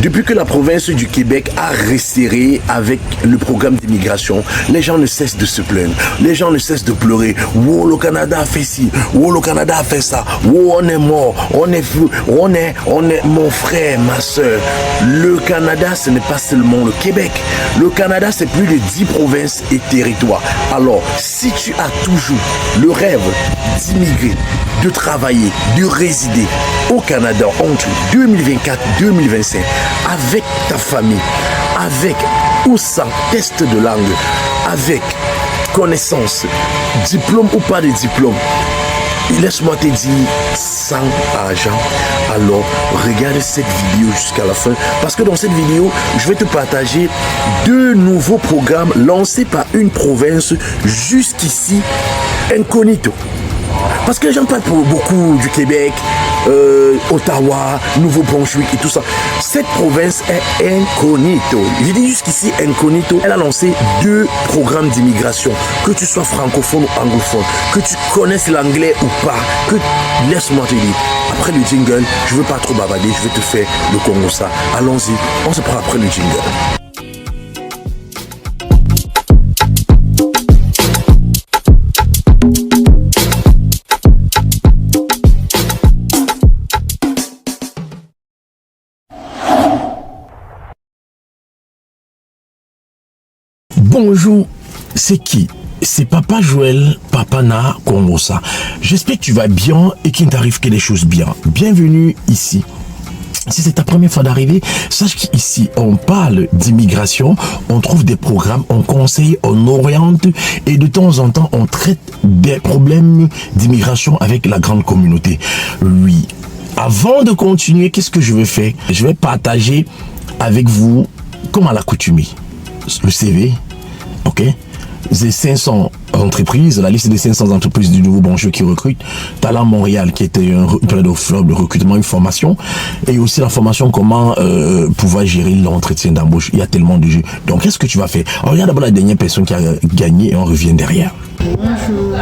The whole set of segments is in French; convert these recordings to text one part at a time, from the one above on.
Depuis que la province du Québec a resserré avec le programme d'immigration, les gens ne cessent de se plaindre. Les gens ne cessent de pleurer. Oh, le Canada a fait ci. Oh, le Canada a fait ça. Oh, on est mort. On est mon frère, ma soeur. Le Canada, ce n'est pas seulement le Québec. Le Canada, c'est plus de 10 provinces et territoires. Alors, si tu as toujours le rêve d'immigrer, de travailler, de résider au Canada entre 2024 et 2025, avec ta famille, avec ou sans test de langue, avec connaissance, diplôme ou pas de diplôme, laisse-moi te dire, sans argent, alors regarde cette vidéo jusqu'à la fin, parce que dans cette vidéo, je vais te partager 2 nouveaux programmes lancés par une province jusqu'ici incognito. Parce que les gens parlent beaucoup du Québec, Ottawa, Nouveau-Brunswick et tout ça. Cette province est incognito. Je dis jusqu'ici incognito. Elle a lancé 2 programmes d'immigration. Que tu sois francophone ou anglophone, que tu connaisses l'anglais ou pas, laisse-moi te dire. Après le jingle, je ne veux pas trop bavarder, je vais te faire le Congo ça. Allons-y, on se prend après le jingle. Bonjour, c'est qui? C'est Papa Joël, Papa Na Kongosa. J'espère que tu vas bien et qu'il ne t'arrive que des choses bien. Bienvenue ici. Si c'est ta première fois d'arriver, sache qu'ici, on parle d'immigration, on trouve des programmes, on conseille, on oriente et de temps en temps, on traite des problèmes d'immigration avec la grande communauté. Oui. Avant de continuer, qu'est-ce que je vais faire? Je vais partager avec vous, comme à l'accoutumée, le CV. Ok, j'ai 500 entreprises, la liste des 500 entreprises du Nouveau-Brunswick qui recrutent, Talent Montréal qui était une période de recrutement, une formation, et aussi la formation comment pouvoir gérer l'entretien d'embauche. Il y a tellement de jeux. Donc, qu'est-ce que tu vas faire? On regarde d'abord la dernière personne qui a gagné et on revient derrière. Bonjour,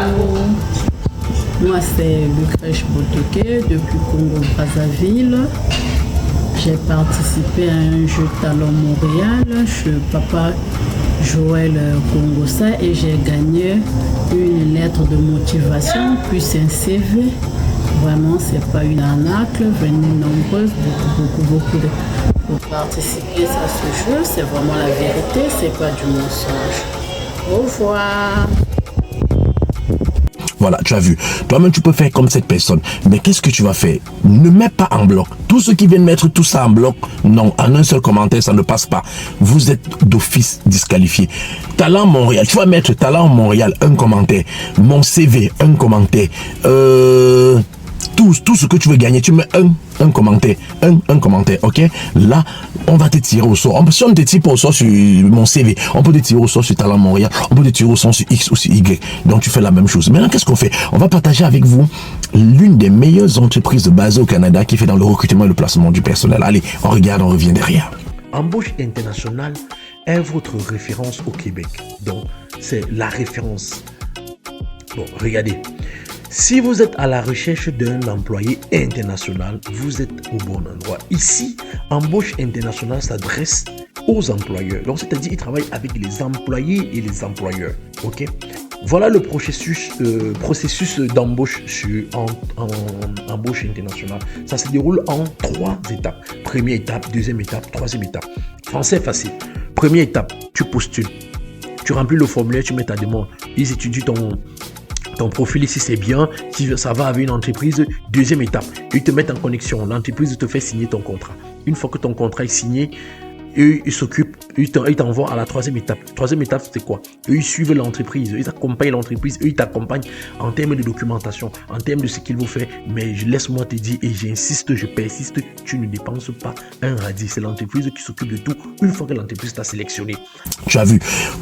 moi c'est Lucrèce Botoké depuis Congo-Brazzaville. J'ai participé à un jeu Talent Montréal chez Papa Joël Kongosa et j'ai gagné une lettre de motivation plus un CV. Vraiment, c'est pas une arnaque. Venez nombreuses, beaucoup pour participer à ce jeu. C'est vraiment la vérité, c'est pas du mensonge. Au revoir. Voilà, tu as vu. Toi-même, tu peux faire comme cette personne. Mais qu'est-ce que tu vas faire? Ne mets pas en bloc. Tous ceux qui viennent mettre tout ça en bloc, non, en un seul commentaire, ça ne passe pas. Vous êtes d'office disqualifié. Talent Montréal. Tu vas mettre Talent Montréal, un commentaire. Mon CV, un commentaire. Tout ce que tu veux gagner, tu mets un commentaire, un commentaire, ok? Là, on va te tirer au sort. Si on te tire pas au sort sur mon CV, on peut te tirer au sort sur Talent Montréal, on peut te tirer au sort sur X ou sur Y. Donc, tu fais la même chose. Maintenant, qu'est-ce qu'on fait? On va partager avec vous l'une des meilleures entreprises basées au Canada qui fait dans le recrutement et le placement du personnel. Allez, on regarde, on revient derrière. Embauche International est votre référence au Québec. Donc, c'est la référence. Bon, regardez. Si vous êtes à la recherche d'un employé international, vous êtes au bon endroit. Ici, Embauche International s'adresse aux employeurs. Donc, c'est-à-dire qu'ils travaillent avec les employés et les employeurs. Ok? Voilà le processus d'embauche en Embauche International. Ça se déroule en 3 étapes. Première étape, deuxième étape, troisième étape. Français facile. Première étape, tu postules. Tu remplis le formulaire, tu mets ta demande. Ils étudient ton profil, si c'est bien, si ça va avec une entreprise. Deuxième étape, ils te mettent en connexion. L'entreprise te fait signer ton contrat. Une fois que ton contrat est signé, eux, ils s'occupent, ils t'envoient à la 3e étape. 3e étape, c'est quoi? Eux, ils suivent l'entreprise, ils accompagnent l'entreprise, eux, ils t'accompagnent en termes de documentation, en termes de ce qu'il vous fait. Mais laisse-moi te dire, et j'insiste, je persiste, tu ne dépenses pas un radis. C'est l'entreprise qui s'occupe de tout une fois que l'entreprise t'a sélectionné. Tu as vu,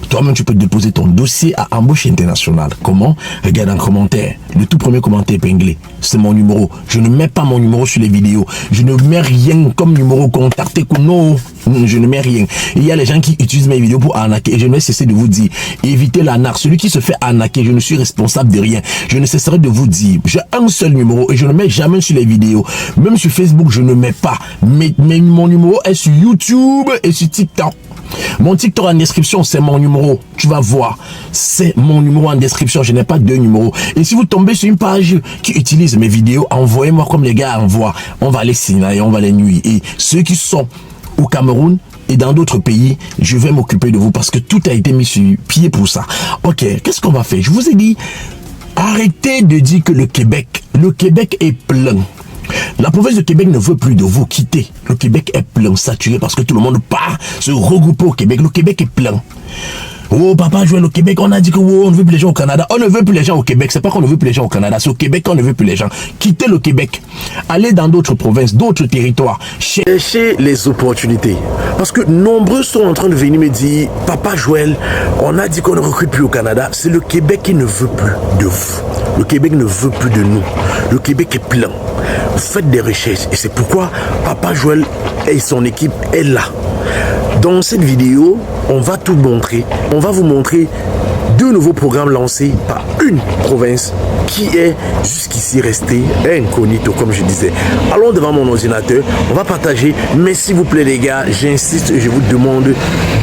toi-même, tu peux déposer ton dossier à Embauche International. Comment? Regarde un commentaire. Le tout premier commentaire épinglé, c'est mon numéro. Je ne mets pas mon numéro sur les vidéos. Je ne mets rien comme numéro contacté. Non, je ne mets rien. Il y a les gens qui utilisent mes vidéos pour arnaquer. Et je ne vais cesser de vous dire, évitez l'arnaque. Celui qui se fait arnaquer, je ne suis responsable de rien. Je ne cesserai de vous dire, j'ai un seul numéro et je ne mets jamais sur les vidéos. Même sur Facebook, je ne mets pas. Mais mon numéro est sur YouTube et sur TikTok. Mon TikTok en description, c'est mon numéro. Tu vas voir, c'est mon numéro en description. Je n'ai pas deux numéros. Et si vous tombez sur une page qui utilise mes vidéos, envoyez-moi comme les gars envoient. On va les signaler, on va les nuire. Et ceux qui sont au Cameroun et dans d'autres pays, je vais m'occuper de vous parce que tout a été mis sur pied pour ça. Ok, qu'est-ce qu'on va faire? Je vous ai dit, arrêtez de dire que le Québec est plein. La province de Québec ne veut plus de vous quitter. Le Québec est plein, saturé parce que tout le monde part se regrouper au Québec. Le Québec est plein. Oh, Papa Joël, au Québec, on a dit que on ne veut plus les gens au Canada. On ne veut plus les gens au Québec. C'est pas qu'on ne veut plus les gens au Canada. C'est au Québec qu'on ne veut plus les gens. Quittez le Québec. Allez dans d'autres provinces, d'autres territoires. Cherchez les opportunités. Parce que nombreux sont en train de venir me dire, Papa Joël, on a dit qu'on ne recrute plus au Canada. C'est le Québec qui ne veut plus de vous. Le Québec ne veut plus de nous. Le Québec est plein. Faites des recherches. Et c'est pourquoi Papa Joël et son équipe est là. Dans cette vidéo, on va tout montrer. On va vous montrer deux nouveaux programmes lancés par une province qui est jusqu'ici restée incognito, comme je disais. Allons devant mon ordinateur, on va partager. Mais s'il vous plaît les gars, j'insiste, je vous demande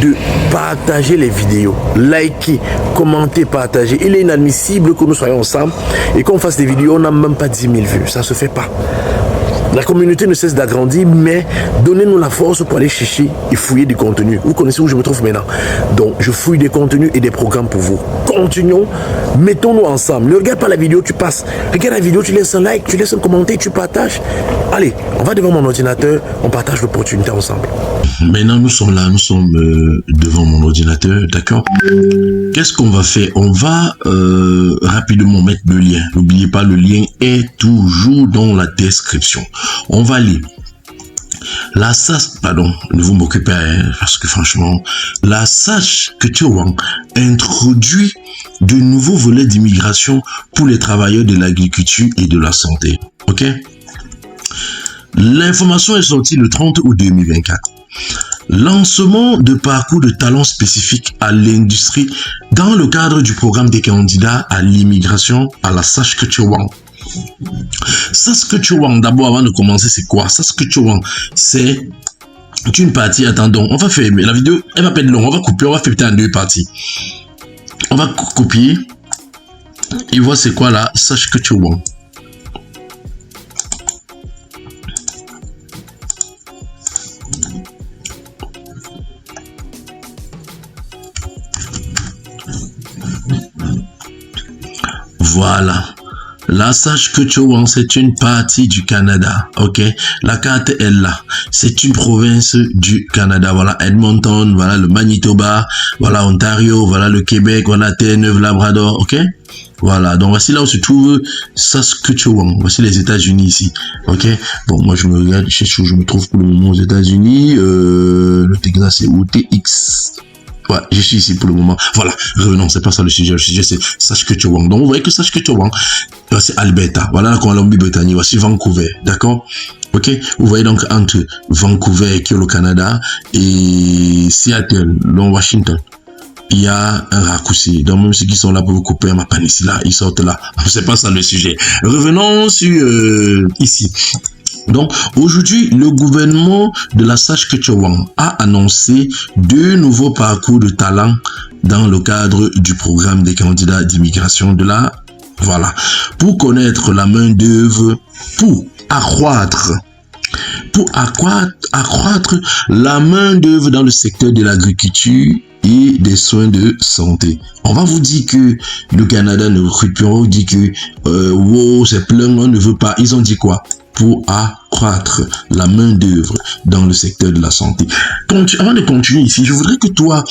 de partager les vidéos. Likez, commentez, partagez. Il est inadmissible que nous soyons ensemble et qu'on fasse des vidéos, on n'a même pas 10 000 vues. Ça ne se fait pas. La communauté ne cesse d'agrandir, mais donnez-nous la force pour aller chercher et fouiller du contenu. Vous connaissez où je me trouve maintenant. Donc, je fouille des contenus et des programmes pour vous. Continuons, mettons-nous ensemble. Ne regarde pas la vidéo, tu passes. Regarde la vidéo, tu laisses un like, tu laisses un commentaire, tu partages. Allez, on va devant mon ordinateur, on partage l'opportunité ensemble. Maintenant, nous sommes là, nous sommes devant mon ordinateur, d'accord? Qu'est-ce qu'on va faire? On va rapidement mettre le lien. N'oubliez pas, le lien est toujours dans la description. On va lire. La SAS, pardon, ne vous moquez pas, parce que franchement, la Saskatchewan introduit de nouveaux volets d'immigration pour les travailleurs de l'agriculture et de la santé. Ok? L'information est sortie le 30 août 2024. Lancement de parcours de talents spécifiques à l'industrie dans le cadre du programme des candidats à l'immigration à la Saskatchewan. Saskatchewan, d'abord avant de commencer, c'est quoi? Saskatchewan, c'est une partie, attendons, on va faire, mais la vidéo, elle va pas être longue, on va couper, on va faire en deux parties. On va copier et voir c'est quoi la Saskatchewan. Voilà. La Saskatchewan, c'est une partie du Canada, ok? La carte est là. C'est une province du Canada. Voilà, Edmonton, voilà le Manitoba, voilà Ontario, voilà le Québec, voilà Terre-Neuve, Labrador, ok? Voilà, donc voici là où se trouve Saskatchewan. Voici les États-Unis ici, ok? Bon, moi je me regarde, je sais où je me trouve pour le moment aux États-Unis. Le Texas, c'est où? TX. Ouais, je suis ici pour le moment. Voilà, revenons, c'est pas ça le sujet c'est Saskatchewan. Donc vous voyez que Saskatchewan, c'est Alberta. Voilà la Colombie-Britannique, voici Vancouver, d'accord? Ok, vous voyez donc entre Vancouver qui est le Canada et Seattle, dans Washington. Il y a un raccourci. Donc même ceux qui sont là pour vous couper ma panne ici, là, ils sortent là. C'est pas ça le sujet. Revenons sur ici. Donc, aujourd'hui, le gouvernement de la Saskatchewan a annoncé deux nouveaux parcours de talent dans le cadre du programme des candidats d'immigration de la... Voilà. Pour connaître la main-d'œuvre, pour accroître la main-d'œuvre dans le secteur de l'agriculture et des soins de santé. On va vous dire que le Canada ne recrute plus, on va vous dire que wow, c'est plein, on ne veut pas. Ils ont dit quoi? Pour accroître la main-d'œuvre dans le secteur de la santé. Avant de continuer ici, je voudrais que toi,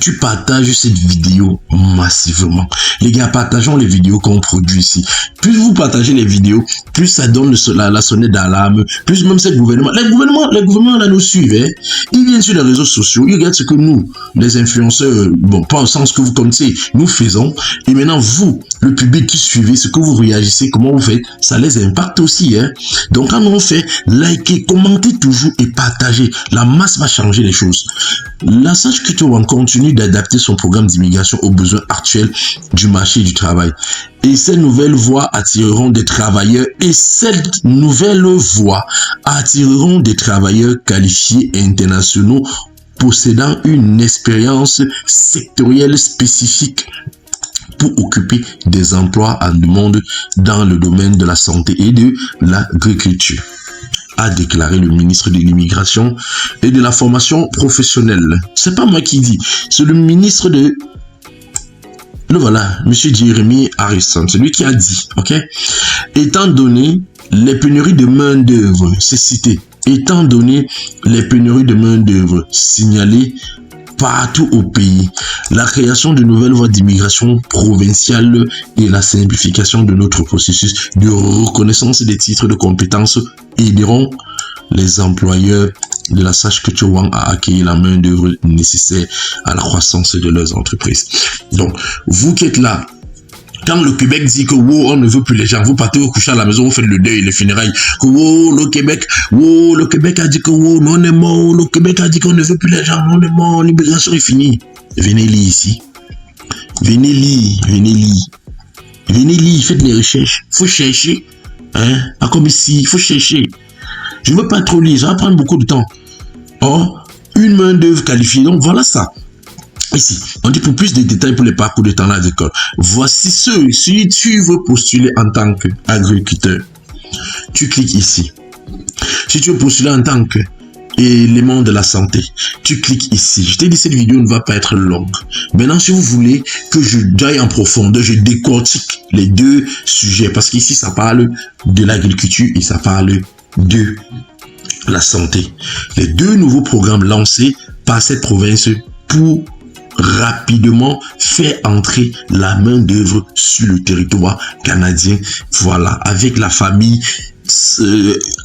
tu partages cette vidéo massivement. Les gars, partageons les vidéos qu'on produit ici. plus vous partagez les vidéos, plus ça donne la sonnette d'alarme, plus même ces gouvernements, les gouvernements là nous suivent, hein. Ils viennent sur les réseaux sociaux, ils regardent ce que nous, les influenceurs, bon, pas au sens que vous connaissez, nous faisons, et maintenant vous, le public qui suivez, ce que vous réagissez, comment vous faites, ça les impacte aussi, hein. Donc quand on fait, likez, commentez toujours et partagez, la masse va changer les choses. La Sage Culture One continue d'adapter son programme d'immigration aux besoins actuels du marché du travail. Et ces nouvelles voies attireront des travailleurs et ces nouvelles voies attireront des travailleurs qualifiés et internationaux possédant une expérience sectorielle spécifique pour occuper des emplois à demande dans le domaine de la santé et de l'agriculture, a déclaré le ministre de l'Immigration et de la Formation professionnelle. C'est pas moi qui dis, c'est le ministre de... Le voilà, M. Jeremy Harrison, c'est lui qui a dit, ok? Étant donné les pénuries de main-d'œuvre, c'est cité, étant donné les pénuries de main-d'œuvre signalées partout au pays, la création de nouvelles voies d'immigration provinciale et la simplification de notre processus de reconnaissance des titres de compétences aideront les employeurs de la Sage Culture One à accueillir la main-d'œuvre nécessaire à la croissance de leurs entreprises. Donc, vous qui êtes là, quand le Québec dit que wow, on ne veut plus les gens, vous partez vous coucher à la maison, vous faites le deuil, les funérailles, que wow, le Québec a dit que wow, on est mort, le Québec a dit qu'on ne veut plus les gens, on est mort, l'immigration est finie. Venez lire ici. Venez lire, faites les recherches. Faut chercher, hein, comme ici, il faut chercher. Je ne veux pas trop lire, ça va prendre beaucoup de temps. Oh, une main d'œuvre qualifiée, donc voilà ça. Ici, on dit pour plus de détails pour les parcours de temps agricole. Voici ceux, si tu veux postuler en tant qu'agriculteur, tu cliques ici. Si tu veux postuler en tant qu'élément de la santé, tu cliques ici. Je t'ai dit, cette vidéo ne va pas être longue. Maintenant, si vous voulez que je aille en profondeur, je décortique les deux sujets, parce qu'ici, ça parle de l'agriculture et ça parle de la santé. Les deux nouveaux programmes lancés par cette province pour rapidement faire entrer la main d'œuvre sur le territoire canadien. Voilà, avec la famille,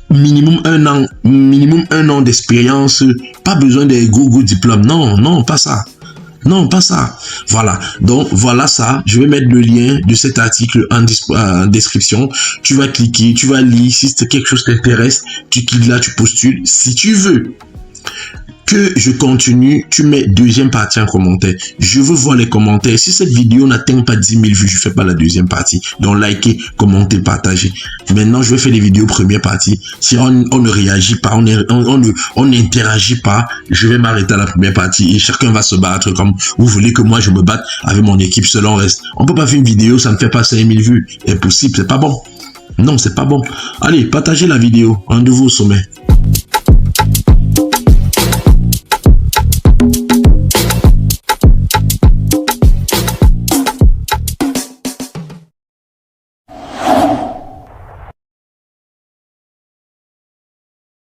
minimum un an d'expérience, pas besoin des gros diplômes. Non, pas ça. Non, pas ça. Voilà. Donc, voilà ça. Je vais mettre le lien de cet article en description. Tu vas cliquer, tu vas lire. Si c'est quelque chose qui t'intéresse, tu cliques là, tu postules. Si tu veux que je continue, tu mets deuxième partie en commentaire. Je veux voir les commentaires. Si cette vidéo n'atteint pas 10 000 vues, je fais pas la deuxième partie. Donc, likez, commentez, partagez. Maintenant, je vais faire les vidéos première partie. Si on ne réagit pas, on n'interagit pas, je vais m'arrêter à la première partie et chacun va se battre comme vous voulez que moi je me batte avec mon équipe selon le reste. On peut pas faire une vidéo, ça ne fait pas 5 000 vues. Impossible, c'est pas bon. Non, c'est pas bon. Allez, partagez la vidéo. Rendez-vous au sommet.